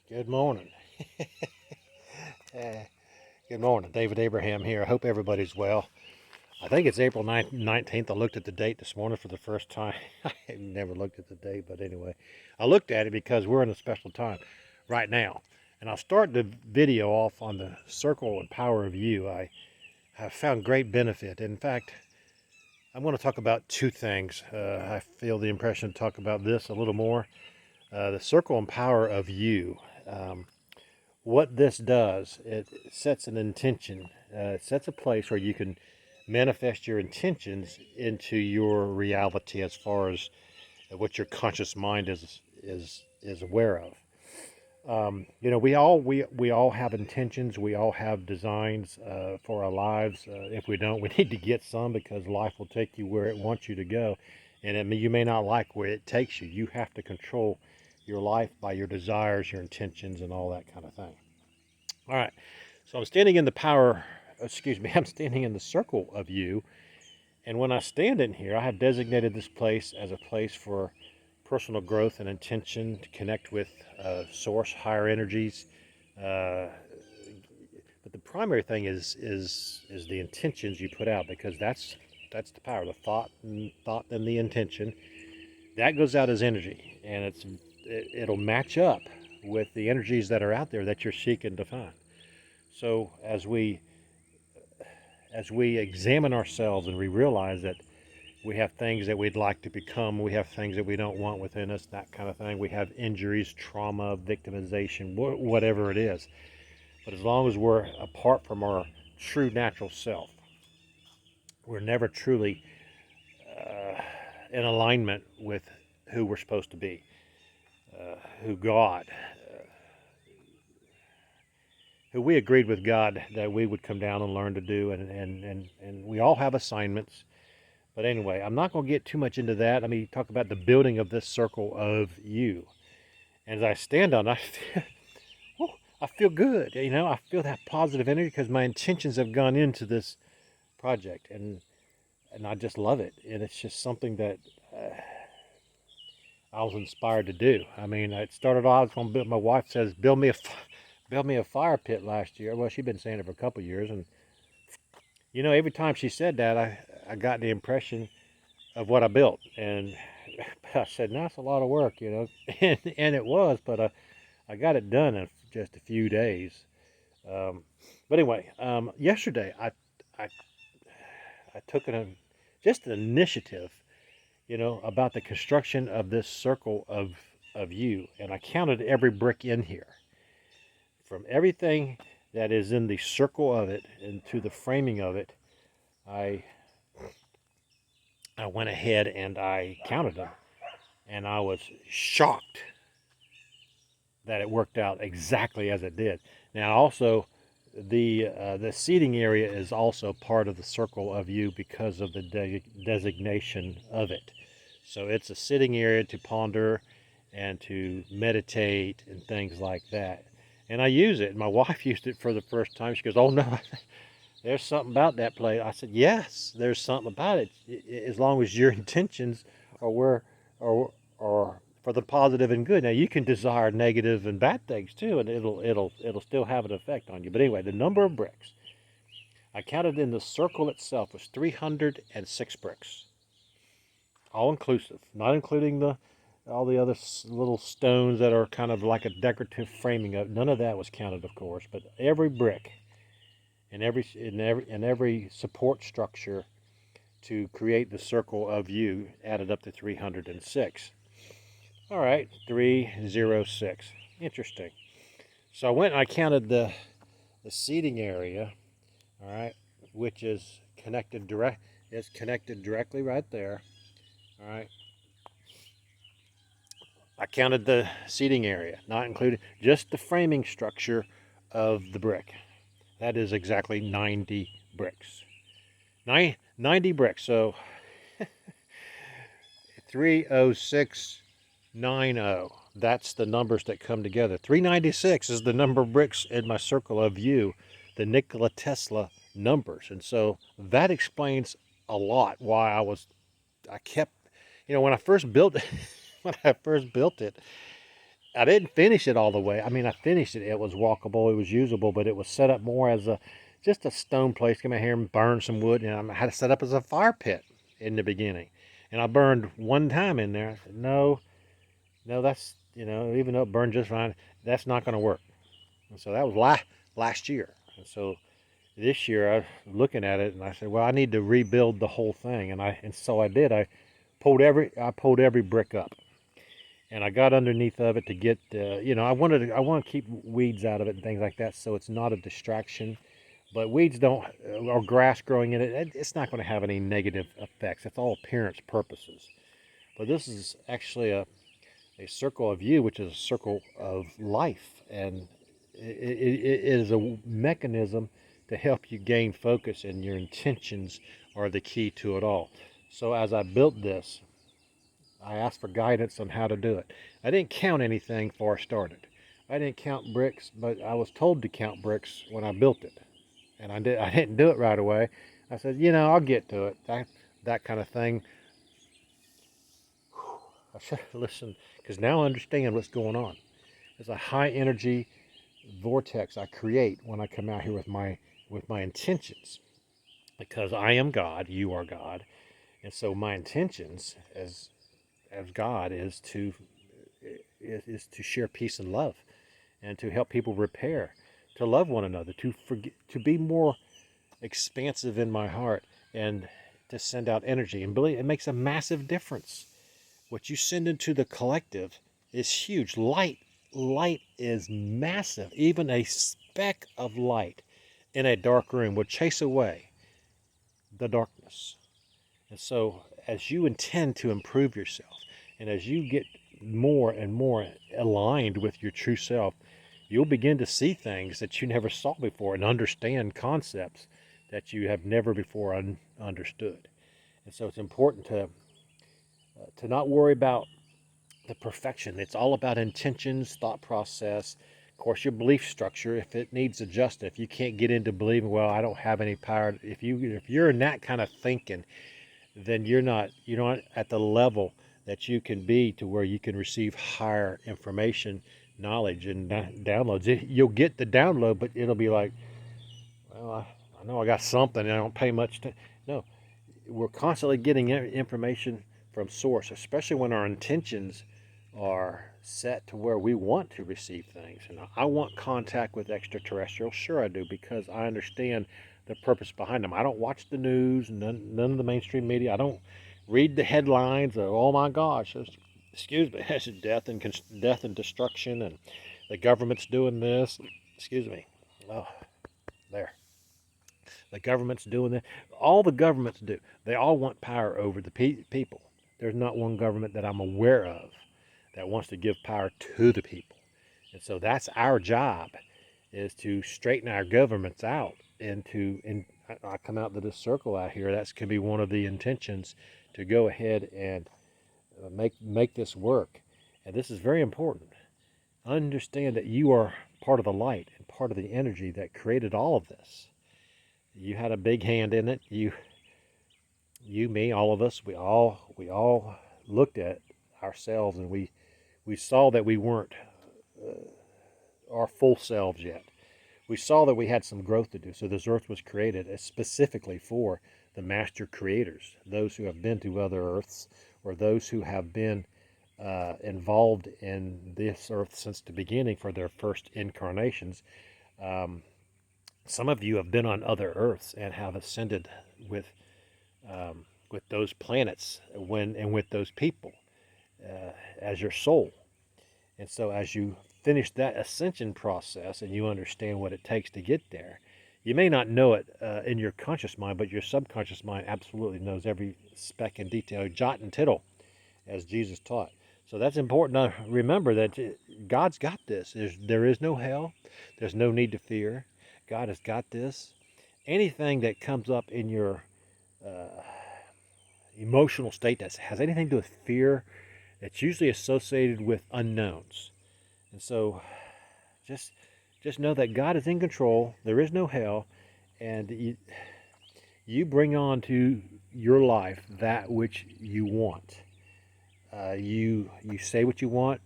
Good morning. Uh, Good morning. David Abraham here. I hope everybody's well. I think it's April 19th. I looked at the date this morning for the first time. I never looked at the date, but anyway, I looked at it because we're in a special time right now. And I'll start the video off on the circle and power of you. I have found great benefit. In fact, I'm going to talk about two things. I feel the impression to talk about this a little more. The circle and power of you. What this does, it sets an intention. It sets a place where you can manifest your intentions into your reality as far as what your conscious mind is aware of. We all have intentions. We all have designs for our lives. If we don't, we need to get some because life will take you where it wants you to go, and you may not like where it takes you. You have to control your life by your desires, your intentions, and all that kind of thing. All right. So I'm standing in the power, excuse me, I'm standing in the circle of you. And when I stand in here, I have designated this place as a place for personal growth and intention to connect with source, higher energies. Uh, but the primary thing is the intentions you put out because that's the power, the thought and the intention. That goes out as energy, and it'll match up with the energies that are out there that you're seeking to find. So as we examine ourselves and we realize that we have things that we'd like to become, we have things that we don't want within us, that kind of thing. We have injuries, trauma, victimization, whatever it is. But as long as we're apart from our true natural self, we're never truly in alignment with who we're supposed to be, who God, who we agreed with God that we would come down and learn to do. And we all have assignments. But anyway, I'm not going to get too much into that. Let me talk about the building of this circle of you. And as I stand on it, I feel good. I feel that positive energy because my intentions have gone into this project. And I just love it. And it's just something that I was inspired to do. I mean, it started off, I was going to build, my wife says, build me a fire pit last year. Well, she'd been saying it for a couple of years. And, every time she said that, I got the impression of what I built. And I said, no, that's a lot of work. And it was, but I got it done in just a few days. Um, but anyway, yesterday I, I took just an initiative, about the construction of this circle of you. And I counted every brick in here from everything that is in the circle of it and to the framing of it. I I went ahead and I counted them, and I was shocked that it worked out exactly as it did. Now, also, the seating area is also part of the circle of you because of the designation of it. So it's a sitting area to ponder and to meditate and things like that. And I use it. My wife used it for the first time. She goes, "Oh no, there's something about that place." I said, "Yes, there's something about it. As long as your intentions are where are for the positive and good. Now you can desire negative and bad things too, and it'll still have an effect on you. But anyway, the number of bricks I counted in the circle itself was 306 bricks, all inclusive, not including the all the other little stones that are kind of like a decorative framing of. None of that was counted, of course, but every brick and every support structure to create the circle of you added up to 306. All right, 306. Interesting. So I went and I counted the seating area, all right, which is connected directly right there. All right. I counted the seating area, not including just the framing structure of the brick. That is exactly 90 bricks. 90 bricks. So 30690. That's the numbers that come together. 396 is the number of bricks in my circle of you, the Nikola Tesla numbers. And so that explains a lot why I kept, when I first built it, when I first built it, I didn't finish it all the way. I mean, I finished it. It was walkable. It was usable, but it was set up more as a just a stone place. Come out here and burn some wood, and I had it set up as a fire pit in the beginning. And I burned one time in there. I said, no, no, that's even though it burned just fine, that's not going to work. And so that was last year. And so this year I was looking at it, and I said, well, I need to rebuild the whole thing, and so I did. I pulled every brick up, and I got underneath of it to get I want to keep weeds out of it and things like that, so it's not a distraction. But weeds don't or grass growing in it, it's not going to have any negative effects. It's all appearance purposes. But this is actually a circle of you, which is a circle of life, and it is a mechanism to help you gain focus, and your intentions are the key to it all. So as I built this, I asked for guidance on how to do it. I didn't count anything before I started. I didn't count bricks, but I was told to count bricks when I built it, and I didn't do it right away. I said, I'll get to it. That kind of thing. I should have listened, because now I understand what's going on. There's a high energy vortex I create when I come out here with my intentions, because I am God, you are God, and so my intentions as God is to share peace and love, and to help people repair, to love one another, to forget, to be more expansive in my heart, and to send out energy. And believe it makes a massive difference. What you send into the collective is huge. Light is massive. Even a speck of light in a dark room will chase away the darkness. And so, as you intend to improve yourself, and as you get more and more aligned with your true self, you'll begin to see things that you never saw before, and understand concepts that you have never before understood. And so it's important to not worry about the perfection. It's all about intentions, thought process, of course, your belief structure. If it needs adjusting, if you can't get into believing, well, I don't have any power. If you're in that kind of thinking, then you're not at the level that you can be to where you can receive higher information, knowledge, and downloads. You'll get the download, but it'll be like, well, I know I got something, and I don't pay much to. No, we're constantly getting information from source, especially when our intentions are set to where we want to receive things. And I want contact with extraterrestrials, sure I do, because I understand the purpose behind them. I don't watch the news, none of the mainstream media. I don't read the headlines of, oh my gosh, excuse me, that's death and destruction, and the government's doing this. Excuse me. Oh, there. The government's doing that. All the governments do. They all want power over the people. There's not one government that I'm aware of that wants to give power to the people. And so that's our job, is to straighten our governments out, and I come out to this circle out here. That's can be one of the intentions, to go ahead and make this work. And this is very important. Understand that you are part of the light and part of the energy that created all of this. You had a big hand in it. You, me, all of us. We all looked at ourselves, and we saw that we weren't our full selves yet. We saw that we had some growth to do. So this earth was created specifically for the master creators, those who have been to other earths, or those who have been involved in this earth since the beginning for their first incarnations. Some of you have been on other earths and have ascended with those planets and with those people as your soul. And so as you finish that ascension process, and you understand what it takes to get there, you may not know it in your conscious mind, but your subconscious mind absolutely knows every speck and detail, jot and tittle, as Jesus taught. So that's important to remember, that God's got this. There is no hell. There's no need to fear. God has got this. Anything that comes up in your emotional state that has anything to do with fear, it's usually associated with unknowns. And so just know that God is in control. There is no hell, and you bring on to your life that which you want. You say what you want,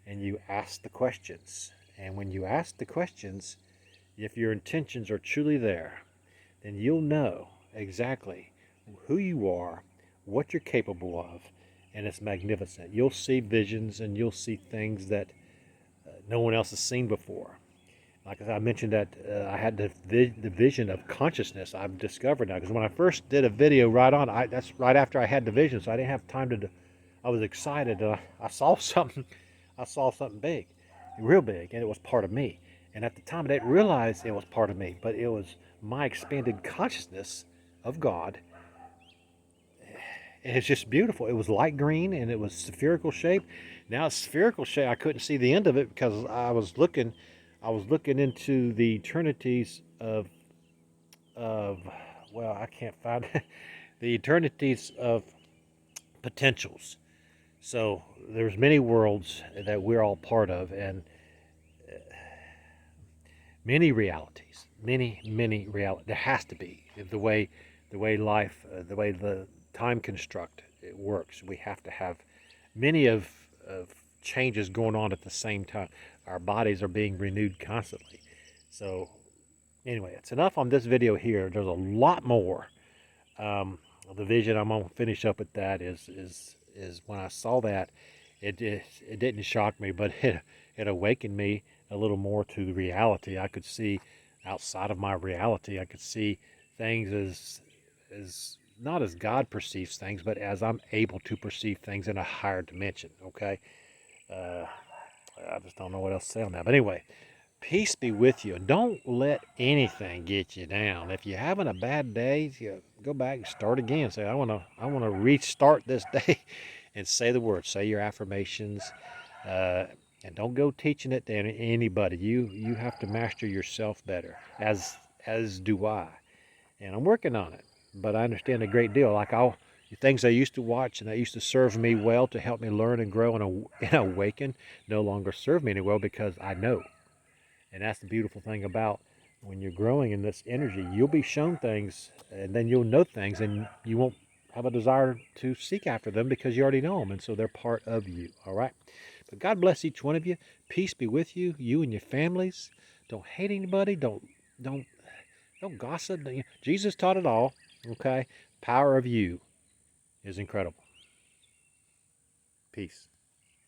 and you ask the questions. And when you ask the questions, if your intentions are truly there, then you'll know exactly who you are, what you're capable of, and it's magnificent. You'll see visions and you'll see things that no one else has seen before. Like I mentioned, that I had the vision of consciousness. I've discovered now because when I first did a video right on, that's right after I had the vision, so I didn't have time to. I was excited. I saw something. I saw something big, real big, and it was part of me. And at the time, I didn't realize it was part of me, but it was my expanded consciousness of God. And it's just beautiful. It was light green and it was spherical shape. Now it's spherical shape. I couldn't see the end of it because I was looking into the eternities of well, I can't find the eternities of potentials. So there's many worlds that we're all part of, and many realities, many realities. There has to be the way life, the way the time construct it works. We have to have many of changes going on at the same time. Our bodies are being renewed constantly. So anyway, it's enough on this video here. There's a lot more. The vision I'm gonna finish up with that is when I saw that, it didn't shock me, but it awakened me a little more to the reality. I could see outside of my reality. I could see things as not as God perceives things, but as I'm able to perceive things in a higher dimension. Okay, uh, I just don't know what else to say on that. But anyway, peace be with you. Don't let anything get you down. If you're having a bad day, you go back and start again. Say, I wanna restart this day, and say the words. Say your affirmations, uh, and don't go teaching it to anybody. You have to master yourself better, as do I, and I'm working on it. But I understand a great deal. Like I'll things I used to watch and that used to serve me well to help me learn and grow and awaken no longer serve me any well because I know. And that's the beautiful thing about when you're growing in this energy, you'll be shown things and then you'll know things and you won't have a desire to seek after them because you already know them. And so they're part of you. All right. But God bless each one of you. Peace be with you, you and your families. Don't hate anybody. Don't, don't gossip. Jesus taught it all. Okay. Power of you is incredible. Peace.